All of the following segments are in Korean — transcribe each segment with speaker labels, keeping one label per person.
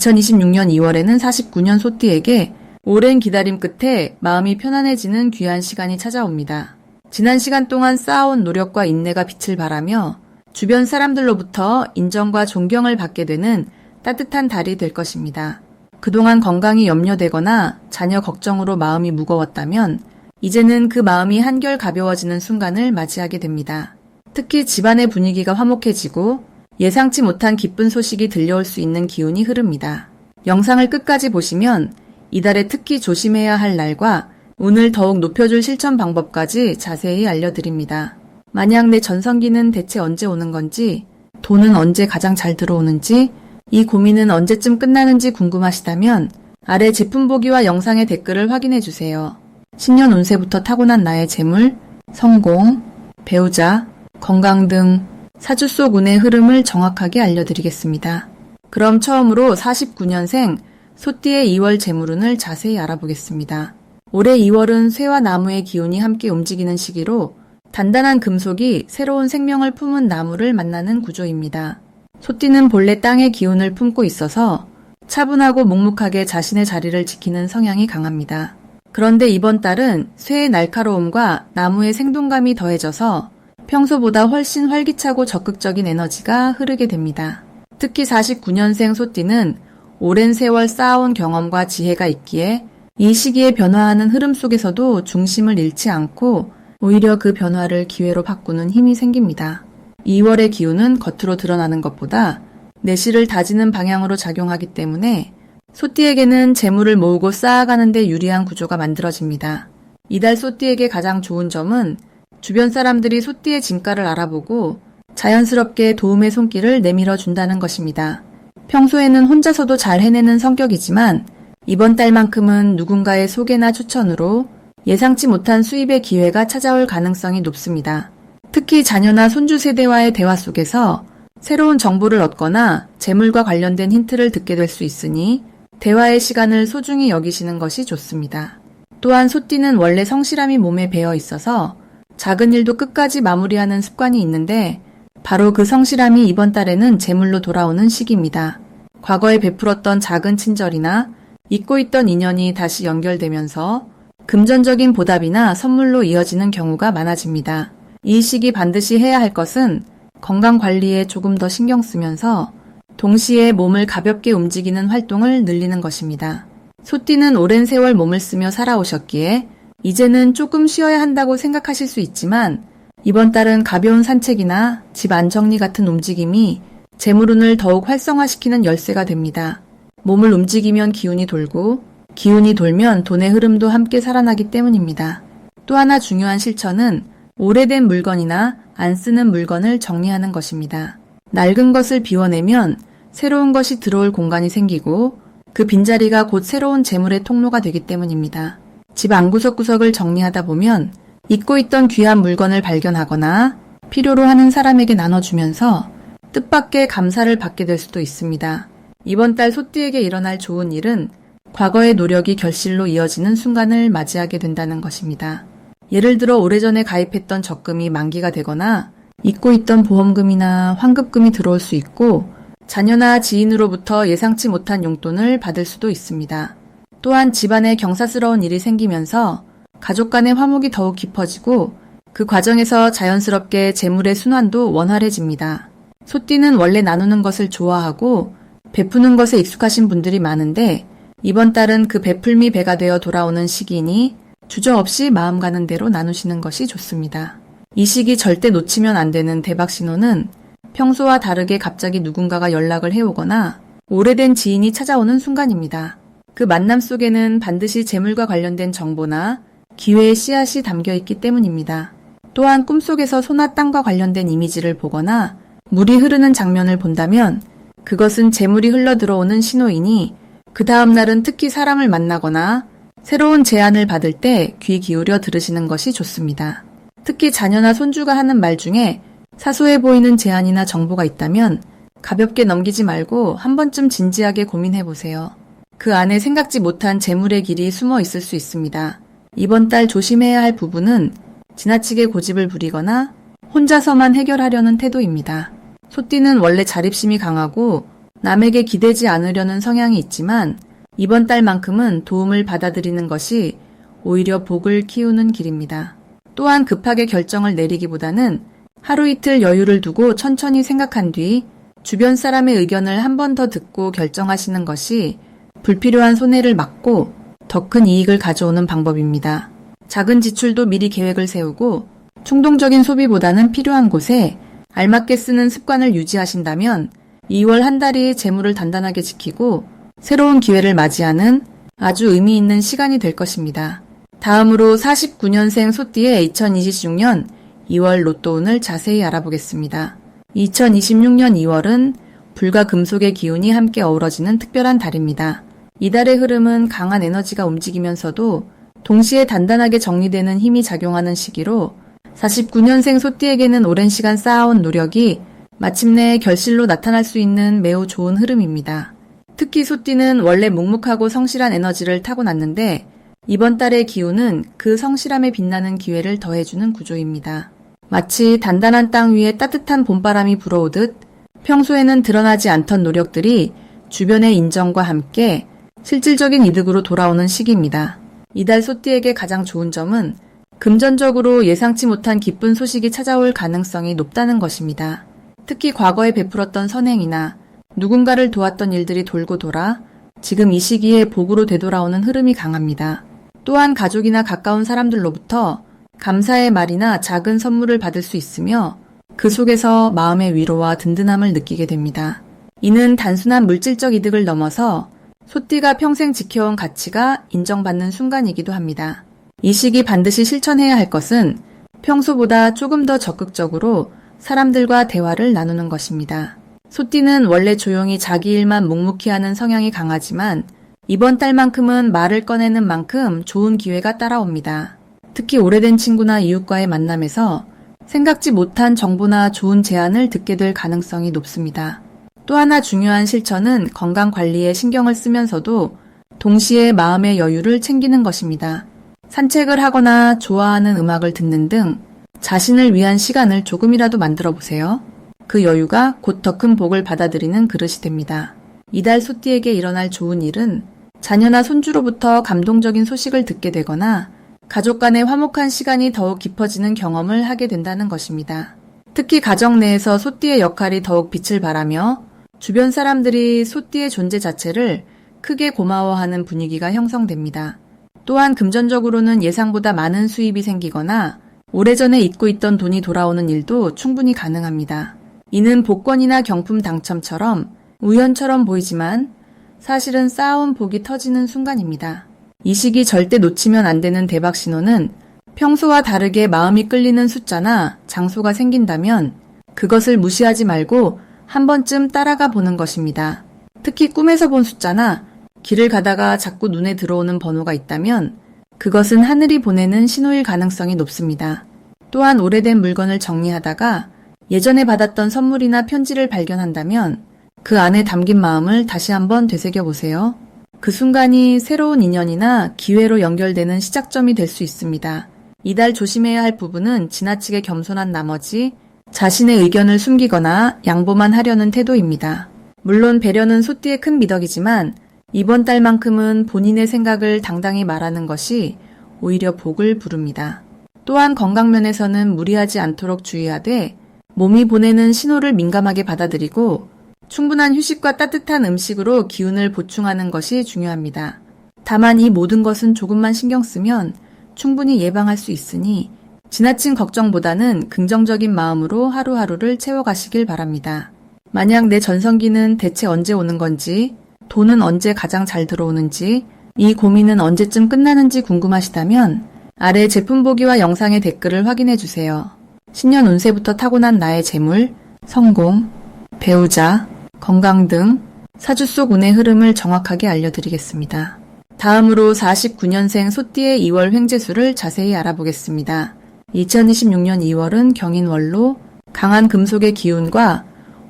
Speaker 1: 2026년 2월에는 49년 소띠에게 오랜 기다림 끝에 마음이 편안해지는 귀한 시간이 찾아옵니다. 지난 시간 동안 쌓아온 노력과 인내가 빛을 발하며 주변 사람들로부터 인정과 존경을 받게 되는 따뜻한 달이 될 것입니다. 그동안 건강이 염려되거나 자녀 걱정으로 마음이 무거웠다면 이제는 그 마음이 한결 가벼워지는 순간을 맞이하게 됩니다. 특히 집안의 분위기가 화목해지고 예상치 못한 기쁜 소식이 들려올 수 있는 기운이 흐릅니다. 영상을 끝까지 보시면 이달에 특히 조심해야 할 날과 운을 더욱 높여줄 실천 방법까지 자세히 알려드립니다. 만약 내 전성기는 대체 언제 오는 건지, 돈은 언제 가장 잘 들어오는지, 이 고민은 언제쯤 끝나는지 궁금하시다면 아래 제품 보기와 영상의 댓글을 확인해주세요. 신년 운세부터 타고난 나의 재물, 성공, 배우자, 건강 등 사주 속 운의 흐름을 정확하게 알려드리겠습니다. 그럼 처음으로 49년생 소띠의 2월 재물운을 자세히 알아보겠습니다. 올해 2월은 쇠와 나무의 기운이 함께 움직이는 시기로 단단한 금속이 새로운 생명을 품은 나무를 만나는 구조입니다. 소띠는 본래 땅의 기운을 품고 있어서 차분하고 묵묵하게 자신의 자리를 지키는 성향이 강합니다. 그런데 이번 달은 쇠의 날카로움과 나무의 생동감이 더해져서 평소보다 훨씬 활기차고 적극적인 에너지가 흐르게 됩니다. 특히 49년생 소띠는 오랜 세월 쌓아온 경험과 지혜가 있기에 이 시기에 변화하는 흐름 속에서도 중심을 잃지 않고 오히려 그 변화를 기회로 바꾸는 힘이 생깁니다. 2월의 기운은 겉으로 드러나는 것보다 내실을 다지는 방향으로 작용하기 때문에 소띠에게는 재물을 모으고 쌓아가는 데 유리한 구조가 만들어집니다. 이달 소띠에게 가장 좋은 점은 주변 사람들이 소띠의 진가를 알아보고 자연스럽게 도움의 손길을 내밀어 준다는 것입니다. 평소에는 혼자서도 잘 해내는 성격이지만 이번 달만큼은 누군가의 소개나 추천으로 예상치 못한 수입의 기회가 찾아올 가능성이 높습니다. 특히 자녀나 손주 세대와의 대화 속에서 새로운 정보를 얻거나 재물과 관련된 힌트를 듣게 될 수 있으니 대화의 시간을 소중히 여기시는 것이 좋습니다. 또한 소띠는 원래 성실함이 몸에 배어 있어서 작은 일도 끝까지 마무리하는 습관이 있는데 바로 그 성실함이 이번 달에는 재물로 돌아오는 시기입니다. 과거에 베풀었던 작은 친절이나 잊고 있던 인연이 다시 연결되면서 금전적인 보답이나 선물로 이어지는 경우가 많아집니다. 이 시기 반드시 해야 할 것은 건강 관리에 조금 더 신경 쓰면서 동시에 몸을 가볍게 움직이는 활동을 늘리는 것입니다. 소띠는 오랜 세월 몸을 쓰며 살아오셨기에 이제는 조금 쉬어야 한다고 생각하실 수 있지만 이번 달은 가벼운 산책이나 집 안정리 같은 움직임이 재물운을 더욱 활성화시키는 열쇠가 됩니다. 몸을 움직이면 기운이 돌고 기운이 돌면 돈의 흐름도 함께 살아나기 때문입니다. 또 하나 중요한 실천은 오래된 물건이나 안 쓰는 물건을 정리하는 것입니다. 낡은 것을 비워내면 새로운 것이 들어올 공간이 생기고 그 빈자리가 곧 새로운 재물의 통로가 되기 때문입니다. 집 안구석구석을 정리하다 보면 잊고 있던 귀한 물건을 발견하거나 필요로 하는 사람에게 나눠주면서 뜻밖의 감사를 받게 될 수도 있습니다. 이번 달 소띠에게 일어날 좋은 일은 과거의 노력이 결실로 이어지는 순간을 맞이하게 된다는 것입니다. 예를 들어 오래전에 가입했던 적금이 만기가 되거나 잊고 있던 보험금이나 환급금이 들어올 수 있고 자녀나 지인으로부터 예상치 못한 용돈을 받을 수도 있습니다. 또한 집안에 경사스러운 일이 생기면서 가족 간의 화목이 더욱 깊어지고 그 과정에서 자연스럽게 재물의 순환도 원활해집니다. 소띠는 원래 나누는 것을 좋아하고 베푸는 것에 익숙하신 분들이 많은데 이번 달은 그 베풀미 배가 되어 돌아오는 시기이니 주저없이 마음 가는 대로 나누시는 것이 좋습니다. 이 시기 절대 놓치면 안 되는 대박 신호는 평소와 다르게 갑자기 누군가가 연락을 해오거나 오래된 지인이 찾아오는 순간입니다. 그 만남 속에는 반드시 재물과 관련된 정보나 기회의 씨앗이 담겨 있기 때문입니다. 또한 꿈속에서 소나 땅과 관련된 이미지를 보거나 물이 흐르는 장면을 본다면 그것은 재물이 흘러 들어오는 신호이니 그 다음 날은 특히 사람을 만나거나 새로운 제안을 받을 때 귀 기울여 들으시는 것이 좋습니다. 특히 자녀나 손주가 하는 말 중에 사소해 보이는 제안이나 정보가 있다면 가볍게 넘기지 말고 한 번쯤 진지하게 고민해 보세요. 그 안에 생각지 못한 재물의 길이 숨어 있을 수 있습니다. 이번 달 조심해야 할 부분은 지나치게 고집을 부리거나 혼자서만 해결하려는 태도입니다. 소띠는 원래 자립심이 강하고 남에게 기대지 않으려는 성향이 있지만 이번 달만큼은 도움을 받아들이는 것이 오히려 복을 키우는 길입니다. 또한 급하게 결정을 내리기보다는 하루 이틀 여유를 두고 천천히 생각한 뒤 주변 사람의 의견을 한 번 더 듣고 결정하시는 것이 불필요한 손해를 막고 더 큰 이익을 가져오는 방법입니다. 작은 지출도 미리 계획을 세우고 충동적인 소비보다는 필요한 곳에 알맞게 쓰는 습관을 유지하신다면 2월 한 달이 재물을 단단하게 지키고 새로운 기회를 맞이하는 아주 의미 있는 시간이 될 것입니다. 다음으로 49년생 소띠의 2026년 2월 로또운을 자세히 알아보겠습니다. 2026년 2월은 불과 금속의 기운이 함께 어우러지는 특별한 달입니다. 이달의 흐름은 강한 에너지가 움직이면서도 동시에 단단하게 정리되는 힘이 작용하는 시기로 49년생 소띠에게는 오랜 시간 쌓아온 노력이 마침내 결실로 나타날 수 있는 매우 좋은 흐름입니다. 특히 소띠는 원래 묵묵하고 성실한 에너지를 타고났는데 이번 달의 기운은 그 성실함에 빛나는 기회를 더해주는 구조입니다. 마치 단단한 땅 위에 따뜻한 봄바람이 불어오듯 평소에는 드러나지 않던 노력들이 주변의 인정과 함께 실질적인 이득으로 돌아오는 시기입니다. 이달 소띠에게 가장 좋은 점은 금전적으로 예상치 못한 기쁜 소식이 찾아올 가능성이 높다는 것입니다. 특히 과거에 베풀었던 선행이나 누군가를 도왔던 일들이 돌고 돌아 지금 이 시기에 복으로 되돌아오는 흐름이 강합니다. 또한 가족이나 가까운 사람들로부터 감사의 말이나 작은 선물을 받을 수 있으며 그 속에서 마음의 위로와 든든함을 느끼게 됩니다. 이는 단순한 물질적 이득을 넘어서 소띠가 평생 지켜온 가치가 인정받는 순간이기도 합니다. 이 시기 반드시 실천해야 할 것은 평소보다 조금 더 적극적으로 사람들과 대화를 나누는 것입니다. 소띠는 원래 조용히 자기 일만 묵묵히 하는 성향이 강하지만 이번 달만큼은 말을 꺼내는 만큼 좋은 기회가 따라옵니다. 특히 오래된 친구나 이웃과의 만남에서 생각지 못한 정보나 좋은 제안을 듣게 될 가능성이 높습니다. 또 하나 중요한 실천은 건강 관리에 신경을 쓰면서도 동시에 마음의 여유를 챙기는 것입니다. 산책을 하거나 좋아하는 음악을 듣는 등 자신을 위한 시간을 조금이라도 만들어 보세요. 그 여유가 곧 더 큰 복을 받아들이는 그릇이 됩니다. 이달 소띠에게 일어날 좋은 일은 자녀나 손주로부터 감동적인 소식을 듣게 되거나 가족 간의 화목한 시간이 더욱 깊어지는 경험을 하게 된다는 것입니다. 특히 가정 내에서 소띠의 역할이 더욱 빛을 발하며 주변 사람들이 소띠의 존재 자체를 크게 고마워하는 분위기가 형성됩니다. 또한 금전적으로는 예상보다 많은 수입이 생기거나 오래전에 잊고 있던 돈이 돌아오는 일도 충분히 가능합니다. 이는 복권이나 경품 당첨처럼 우연처럼 보이지만 사실은 쌓아온 복이 터지는 순간입니다. 이 시기 절대 놓치면 안 되는 대박 신호는 평소와 다르게 마음이 끌리는 숫자나 장소가 생긴다면 그것을 무시하지 말고 한 번쯤 따라가 보는 것입니다. 특히 꿈에서 본 숫자나 길을 가다가 자꾸 눈에 들어오는 번호가 있다면 그것은 하늘이 보내는 신호일 가능성이 높습니다. 또한 오래된 물건을 정리하다가 예전에 받았던 선물이나 편지를 발견한다면 그 안에 담긴 마음을 다시 한번 되새겨보세요. 그 순간이 새로운 인연이나 기회로 연결되는 시작점이 될 수 있습니다. 이달 조심해야 할 부분은 지나치게 겸손한 나머지 자신의 의견을 숨기거나 양보만 하려는 태도입니다. 물론 배려는 소띠의 큰 미덕이지만 이번 달만큼은 본인의 생각을 당당히 말하는 것이 오히려 복을 부릅니다. 또한 건강면에서는 무리하지 않도록 주의하되 몸이 보내는 신호를 민감하게 받아들이고 충분한 휴식과 따뜻한 음식으로 기운을 보충하는 것이 중요합니다. 다만 이 모든 것은 조금만 신경 쓰면 충분히 예방할 수 있으니 지나친 걱정보다는 긍정적인 마음으로 하루하루를 채워가시길 바랍니다. 만약 내 전성기는 대체 언제 오는 건지, 돈은 언제 가장 잘 들어오는지, 이 고민은 언제쯤 끝나는지 궁금하시다면 아래 제품 보기와 영상의 댓글을 확인해주세요. 신년 운세부터 타고난 나의 재물, 성공, 배우자, 건강 등 사주 속 운의 흐름을 정확하게 알려드리겠습니다. 다음으로 49년생 소띠의 2월 횡재수를 자세히 알아보겠습니다. 2026년 2월은 경인월로 강한 금속의 기운과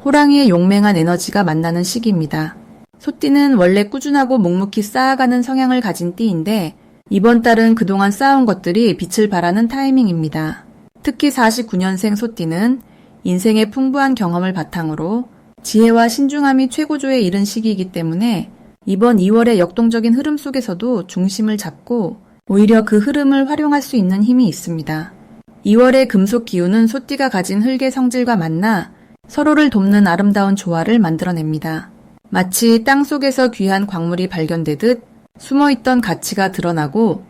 Speaker 1: 호랑이의 용맹한 에너지가 만나는 시기입니다. 소띠는 원래 꾸준하고 묵묵히 쌓아가는 성향을 가진 띠인데 이번 달은 그동안 쌓아온 것들이 빛을 발하는 타이밍입니다. 특히 49년생 소띠는 인생의 풍부한 경험을 바탕으로 지혜와 신중함이 최고조에 이른 시기이기 때문에 이번 2월의 역동적인 흐름 속에서도 중심을 잡고 오히려 그 흐름을 활용할 수 있는 힘이 있습니다. 2월의 금속 기운은 소띠가 가진 흙의 성질과 만나 서로를 돕는 아름다운 조화를 만들어냅니다. 마치 땅 속에서 귀한 광물이 발견되듯 숨어있던 가치가 드러나고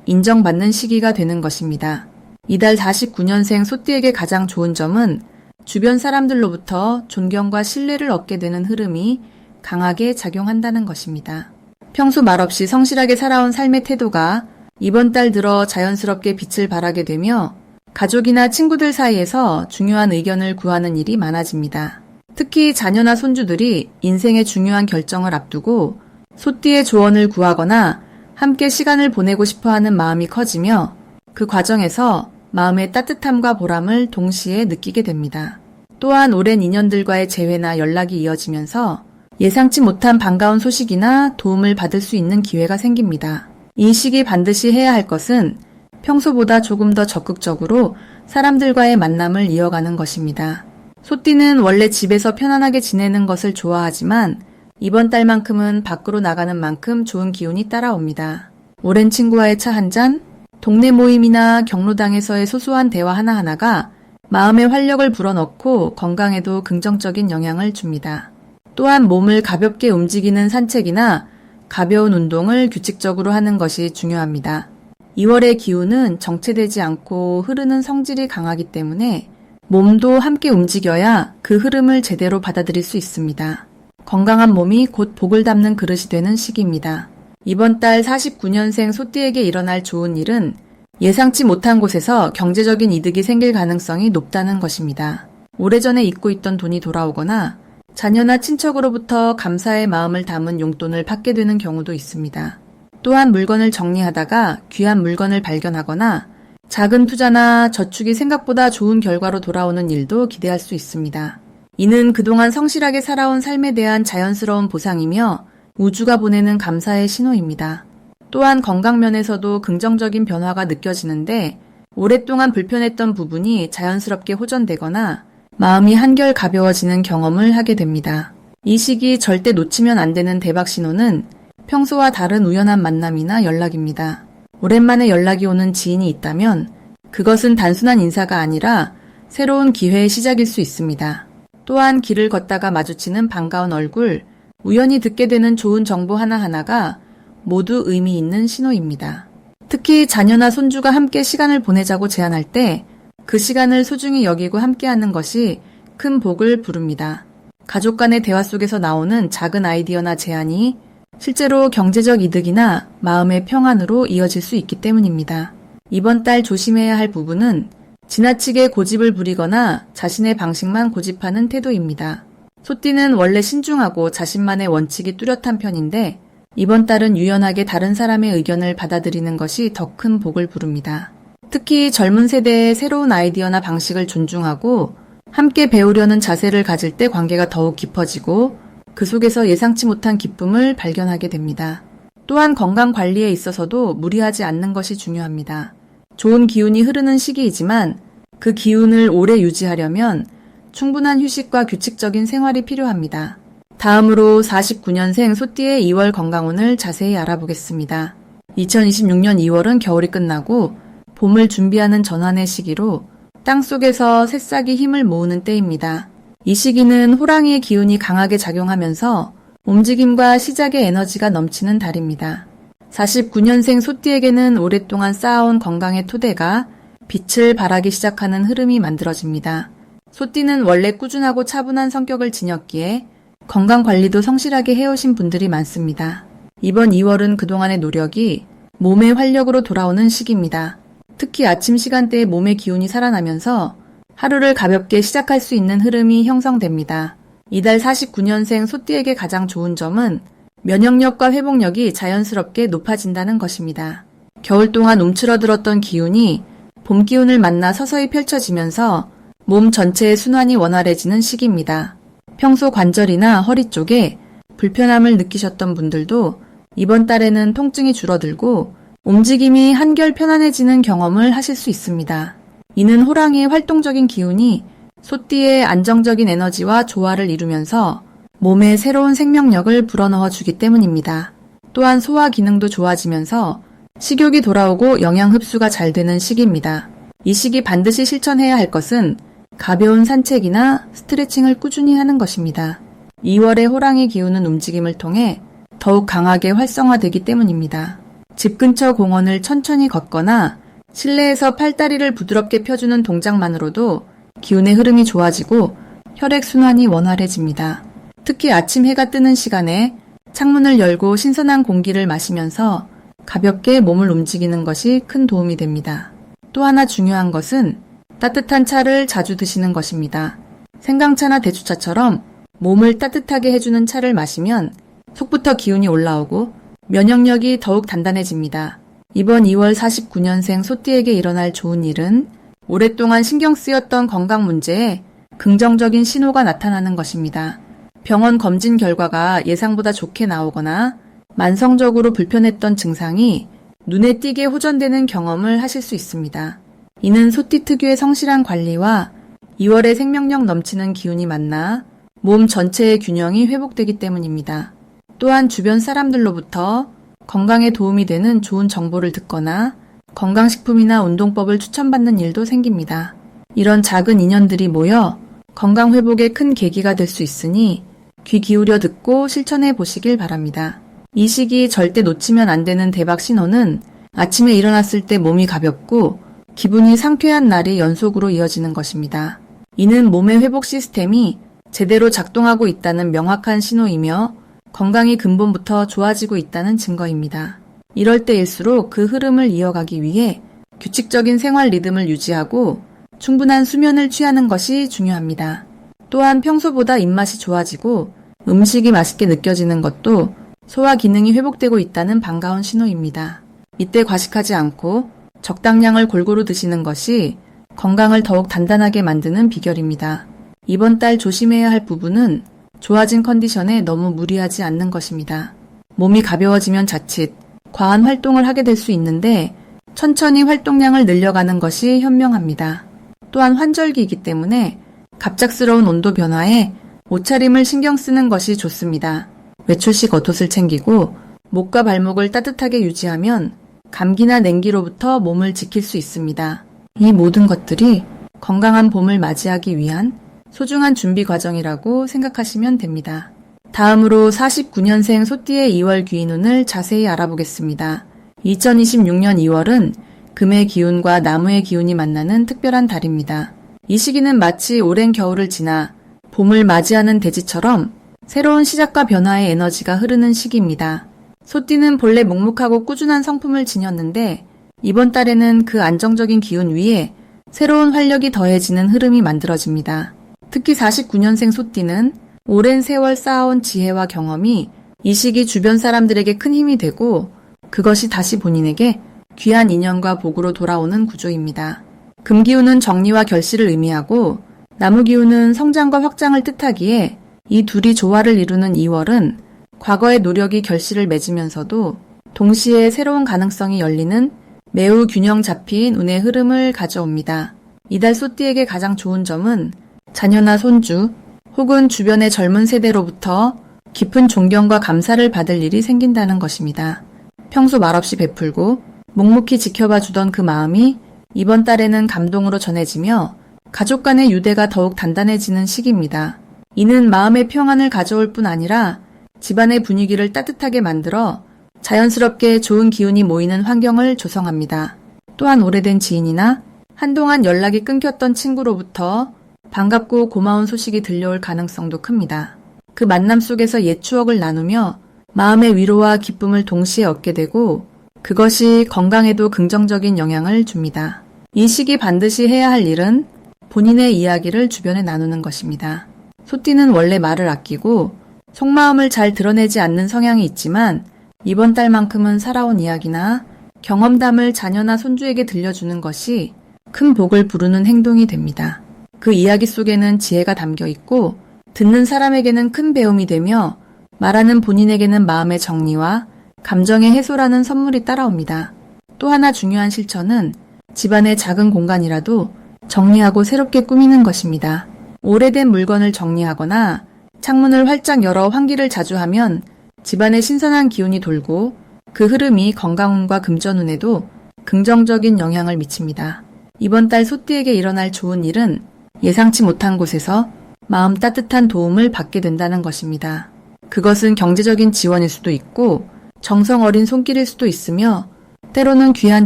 Speaker 1: 인정받는 시기가 되는 것입니다. 이달 49년생 소띠에게 가장 좋은 점은 주변 사람들로부터 존경과 신뢰를 얻게 되는 흐름이 강하게 작용한다는 것입니다. 평소 말없이 성실하게 살아온 삶의 태도가 이번 달 들어 자연스럽게 빛을 발하게 되며 가족이나 친구들 사이에서 중요한 의견을 구하는 일이 많아집니다. 특히 자녀나 손주들이 인생의 중요한 결정을 앞두고 소띠의 조언을 구하거나 함께 시간을 보내고 싶어하는 마음이 커지며 그 과정에서 마음의 따뜻함과 보람을 동시에 느끼게 됩니다. 또한 오랜 인연들과의 재회나 연락이 이어지면서 예상치 못한 반가운 소식이나 도움을 받을 수 있는 기회가 생깁니다. 이 시기 반드시 해야 할 것은 평소보다 조금 더 적극적으로 사람들과의 만남을 이어가는 것입니다. 소띠는 원래 집에서 편안하게 지내는 것을 좋아하지만 이번 달만큼은 밖으로 나가는 만큼 좋은 기운이 따라옵니다. 오랜 친구와의 차 한 잔, 동네 모임이나 경로당에서의 소소한 대화 하나하나가 마음의 활력을 불어넣고 건강에도 긍정적인 영향을 줍니다. 또한 몸을 가볍게 움직이는 산책이나 가벼운 운동을 규칙적으로 하는 것이 중요합니다. 2월의 기운은 정체되지 않고 흐르는 성질이 강하기 때문에 몸도 함께 움직여야 그 흐름을 제대로 받아들일 수 있습니다. 건강한 몸이 곧 복을 담는 그릇이 되는 시기입니다. 이번 달 49년생 소띠에게 일어날 좋은 일은 예상치 못한 곳에서 경제적인 이득이 생길 가능성이 높다는 것입니다. 오래전에 잊고 있던 돈이 돌아오거나 자녀나 친척으로부터 감사의 마음을 담은 용돈을 받게 되는 경우도 있습니다. 또한 물건을 정리하다가 귀한 물건을 발견하거나 작은 투자나 저축이 생각보다 좋은 결과로 돌아오는 일도 기대할 수 있습니다. 이는 그동안 성실하게 살아온 삶에 대한 자연스러운 보상이며 우주가 보내는 감사의 신호입니다. 또한 건강면에서도 긍정적인 변화가 느껴지는데 오랫동안 불편했던 부분이 자연스럽게 호전되거나 마음이 한결 가벼워지는 경험을 하게 됩니다. 이 시기 절대 놓치면 안 되는 대박 신호는 평소와 다른 우연한 만남이나 연락입니다. 오랜만에 연락이 오는 지인이 있다면 그것은 단순한 인사가 아니라 새로운 기회의 시작일 수 있습니다. 또한 길을 걷다가 마주치는 반가운 얼굴, 우연히 듣게 되는 좋은 정보 하나하나가 모두 의미 있는 신호입니다. 특히 자녀나 손주가 함께 시간을 보내자고 제안할 때 그 시간을 소중히 여기고 함께하는 것이 큰 복을 부릅니다. 가족 간의 대화 속에서 나오는 작은 아이디어나 제안이 실제로 경제적 이득이나 마음의 평안으로 이어질 수 있기 때문입니다. 이번 달 조심해야 할 부분은 지나치게 고집을 부리거나 자신의 방식만 고집하는 태도입니다. 소띠는 원래 신중하고 자신만의 원칙이 뚜렷한 편인데 이번 달은 유연하게 다른 사람의 의견을 받아들이는 것이 더 큰 복을 부릅니다. 특히 젊은 세대의 새로운 아이디어나 방식을 존중하고 함께 배우려는 자세를 가질 때 관계가 더욱 깊어지고 그 속에서 예상치 못한 기쁨을 발견하게 됩니다. 또한 건강 관리에 있어서도 무리하지 않는 것이 중요합니다. 좋은 기운이 흐르는 시기이지만 그 기운을 오래 유지하려면 충분한 휴식과 규칙적인 생활이 필요합니다. 다음으로 49년생 소띠의 2월 건강운을 자세히 알아보겠습니다. 2026년 2월은 겨울이 끝나고 봄을 준비하는 전환의 시기로 땅속에서 새싹이 힘을 모으는 때입니다. 이 시기는 호랑이의 기운이 강하게 작용하면서 움직임과 시작의 에너지가 넘치는 달입니다. 49년생 소띠에게는 오랫동안 쌓아온 건강의 토대가 빛을 발하기 시작하는 흐름이 만들어집니다. 소띠는 원래 꾸준하고 차분한 성격을 지녔기에 건강관리도 성실하게 해오신 분들이 많습니다. 이번 2월은 그동안의 노력이 몸의 활력으로 돌아오는 시기입니다. 특히 아침 시간대에 몸의 기운이 살아나면서 하루를 가볍게 시작할 수 있는 흐름이 형성됩니다. 이달 49년생 소띠에게 가장 좋은 점은 면역력과 회복력이 자연스럽게 높아진다는 것입니다. 겨울 동안 움츠러들었던 기운이 봄 기운을 만나 서서히 펼쳐지면서 몸 전체의 순환이 원활해지는 시기입니다. 평소 관절이나 허리 쪽에 불편함을 느끼셨던 분들도 이번 달에는 통증이 줄어들고 움직임이 한결 편안해지는 경험을 하실 수 있습니다. 이는 호랑이의 활동적인 기운이 소띠의 안정적인 에너지와 조화를 이루면서 몸에 새로운 생명력을 불어넣어 주기 때문입니다. 또한 소화 기능도 좋아지면서 식욕이 돌아오고 영양 흡수가 잘 되는 시기입니다. 이 시기 반드시 실천해야 할 것은 가벼운 산책이나 스트레칭을 꾸준히 하는 것입니다. 2월에 호랑이 기운은 움직임을 통해 더욱 강하게 활성화되기 때문입니다. 집 근처 공원을 천천히 걷거나 실내에서 팔다리를 부드럽게 펴주는 동작만으로도 기운의 흐름이 좋아지고 혈액순환이 원활해집니다. 특히 아침 해가 뜨는 시간에 창문을 열고 신선한 공기를 마시면서 가볍게 몸을 움직이는 것이 큰 도움이 됩니다. 또 하나 중요한 것은 따뜻한 차를 자주 드시는 것입니다. 생강차나 대추차처럼 몸을 따뜻하게 해주는 차를 마시면 속부터 기운이 올라오고 면역력이 더욱 단단해집니다. 이번 2월 49년생 소띠에게 일어날 좋은 일은 오랫동안 신경 쓰였던 건강 문제에 긍정적인 신호가 나타나는 것입니다. 병원 검진 결과가 예상보다 좋게 나오거나 만성적으로 불편했던 증상이 눈에 띄게 호전되는 경험을 하실 수 있습니다. 이는 소띠 특유의 성실한 관리와 2월의 생명력 넘치는 기운이 만나 몸 전체의 균형이 회복되기 때문입니다. 또한 주변 사람들로부터 건강에 도움이 되는 좋은 정보를 듣거나 건강식품이나 운동법을 추천받는 일도 생깁니다. 이런 작은 인연들이 모여 건강 회복에 큰 계기가 될 수 있으니 귀 기울여 듣고 실천해 보시길 바랍니다. 이 시기 절대 놓치면 안 되는 대박 신호는 아침에 일어났을 때 몸이 가볍고 기분이 상쾌한 날이 연속으로 이어지는 것입니다. 이는 몸의 회복 시스템이 제대로 작동하고 있다는 명확한 신호이며 건강이 근본부터 좋아지고 있다는 증거입니다. 이럴 때일수록 그 흐름을 이어가기 위해 규칙적인 생활 리듬을 유지하고 충분한 수면을 취하는 것이 중요합니다. 또한 평소보다 입맛이 좋아지고 음식이 맛있게 느껴지는 것도 소화 기능이 회복되고 있다는 반가운 신호입니다. 이때 과식하지 않고 적당량을 골고루 드시는 것이 건강을 더욱 단단하게 만드는 비결입니다. 이번 달 조심해야 할 부분은 좋아진 컨디션에 너무 무리하지 않는 것입니다. 몸이 가벼워지면 자칫 과한 활동을 하게 될 수 있는데 천천히 활동량을 늘려가는 것이 현명합니다. 또한 환절기이기 때문에 갑작스러운 온도 변화에 옷차림을 신경 쓰는 것이 좋습니다. 외출 시 겉옷을 챙기고 목과 발목을 따뜻하게 유지하면 감기나 냉기로부터 몸을 지킬 수 있습니다. 이 모든 것들이 건강한 봄을 맞이하기 위한 소중한 준비 과정이라고 생각하시면 됩니다. 다음으로 49년생 소띠의 2월 귀인운을 자세히 알아보겠습니다. 2026년 2월은 금의 기운과 나무의 기운이 만나는 특별한 달입니다. 이 시기는 마치 오랜 겨울을 지나 봄을 맞이하는 대지처럼 새로운 시작과 변화의 에너지가 흐르는 시기입니다. 소띠는 본래 묵묵하고 꾸준한 성품을 지녔는데 이번 달에는 그 안정적인 기운 위에 새로운 활력이 더해지는 흐름이 만들어집니다. 특히 49년생 소띠는 오랜 세월 쌓아온 지혜와 경험이 이 시기 주변 사람들에게 큰 힘이 되고 그것이 다시 본인에게 귀한 인연과 복으로 돌아오는 구조입니다. 금기운은 정리와 결실을 의미하고 나무기운은 성장과 확장을 뜻하기에 이 둘이 조화를 이루는 2월은 과거의 노력이 결실을 맺으면서도 동시에 새로운 가능성이 열리는 매우 균형 잡힌 운의 흐름을 가져옵니다. 이달 소띠에게 가장 좋은 점은 자녀나 손주 혹은 주변의 젊은 세대로부터 깊은 존경과 감사를 받을 일이 생긴다는 것입니다. 평소 말없이 베풀고 묵묵히 지켜봐 주던 그 마음이 이번 달에는 감동으로 전해지며 가족 간의 유대가 더욱 단단해지는 시기입니다. 이는 마음의 평안을 가져올 뿐 아니라 집안의 분위기를 따뜻하게 만들어 자연스럽게 좋은 기운이 모이는 환경을 조성합니다. 또한 오래된 지인이나 한동안 연락이 끊겼던 친구로부터 반갑고 고마운 소식이 들려올 가능성도 큽니다. 그 만남 속에서 옛 추억을 나누며 마음의 위로와 기쁨을 동시에 얻게 되고 그것이 건강에도 긍정적인 영향을 줍니다. 이 시기 반드시 해야 할 일은 본인의 이야기를 주변에 나누는 것입니다. 소띠는 원래 말을 아끼고 속마음을 잘 드러내지 않는 성향이 있지만 이번 달만큼은 살아온 이야기나 경험담을 자녀나 손주에게 들려주는 것이 큰 복을 부르는 행동이 됩니다. 그 이야기 속에는 지혜가 담겨 있고 듣는 사람에게는 큰 배움이 되며 말하는 본인에게는 마음의 정리와 감정의 해소라는 선물이 따라옵니다. 또 하나 중요한 실천은 집안의 작은 공간이라도 정리하고 새롭게 꾸미는 것입니다. 오래된 물건을 정리하거나 창문을 활짝 열어 환기를 자주 하면 집안에 신선한 기운이 돌고 그 흐름이 건강운과 금전운에도 긍정적인 영향을 미칩니다. 이번 달 소띠에게 일어날 좋은 일은 예상치 못한 곳에서 마음 따뜻한 도움을 받게 된다는 것입니다. 그것은 경제적인 지원일 수도 있고 정성 어린 손길일 수도 있으며 때로는 귀한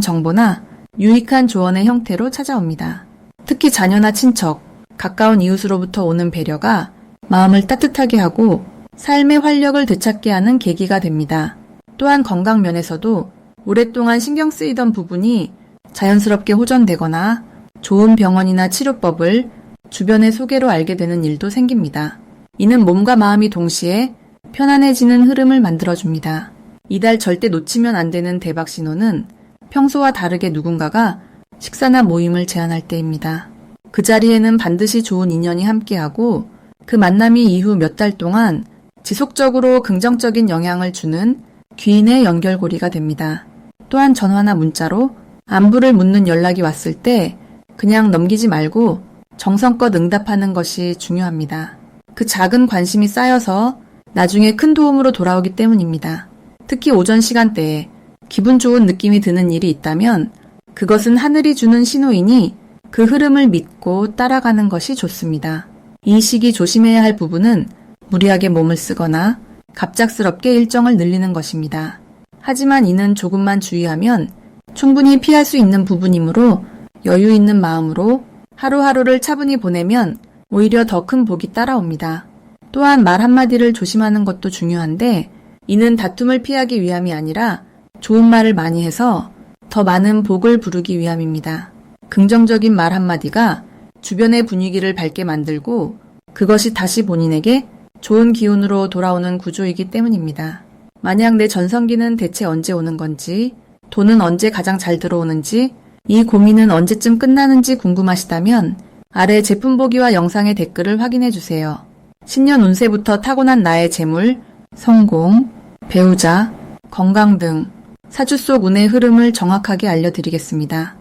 Speaker 1: 정보나 유익한 조언의 형태로 찾아옵니다. 특히 자녀나 친척, 가까운 이웃으로부터 오는 배려가 마음을 따뜻하게 하고 삶의 활력을 되찾게 하는 계기가 됩니다. 또한 건강 면에서도 오랫동안 신경 쓰이던 부분이 자연스럽게 호전되거나 좋은 병원이나 치료법을 주변의 소개로 알게 되는 일도 생깁니다. 이는 몸과 마음이 동시에 편안해지는 흐름을 만들어줍니다. 이달 절대 놓치면 안 되는 대박 신호는 평소와 다르게 누군가가 식사나 모임을 제안할 때입니다. 그 자리에는 반드시 좋은 인연이 함께하고 그 만남이 이후 몇 달 동안 지속적으로 긍정적인 영향을 주는 귀인의 연결고리가 됩니다. 또한 전화나 문자로 안부를 묻는 연락이 왔을 때 그냥 넘기지 말고 정성껏 응답하는 것이 중요합니다. 그 작은 관심이 쌓여서 나중에 큰 도움으로 돌아오기 때문입니다. 특히 오전 시간대에 기분 좋은 느낌이 드는 일이 있다면 그것은 하늘이 주는 신호이니 그 흐름을 믿고 따라가는 것이 좋습니다. 이 시기 조심해야 할 부분은 무리하게 몸을 쓰거나 갑작스럽게 일정을 늘리는 것입니다. 하지만 이는 조금만 주의하면 충분히 피할 수 있는 부분이므로 여유 있는 마음으로 하루하루를 차분히 보내면 오히려 더 큰 복이 따라옵니다. 또한 말 한마디를 조심하는 것도 중요한데 이는 다툼을 피하기 위함이 아니라 좋은 말을 많이 해서 더 많은 복을 부르기 위함입니다. 긍정적인 말 한마디가 주변의 분위기를 밝게 만들고 그것이 다시 본인에게 좋은 기운으로 돌아오는 구조이기 때문입니다. 만약 내 전성기는 대체 언제 오는 건지, 돈은 언제 가장 잘 들어오는지, 이 고민은 언제쯤 끝나는지 궁금하시다면 아래 제품 보기와 영상의 댓글을 확인해 주세요. 신년 운세부터 타고난 나의 재물, 성공, 배우자, 건강 등 사주 속 운의 흐름을 정확하게 알려드리겠습니다.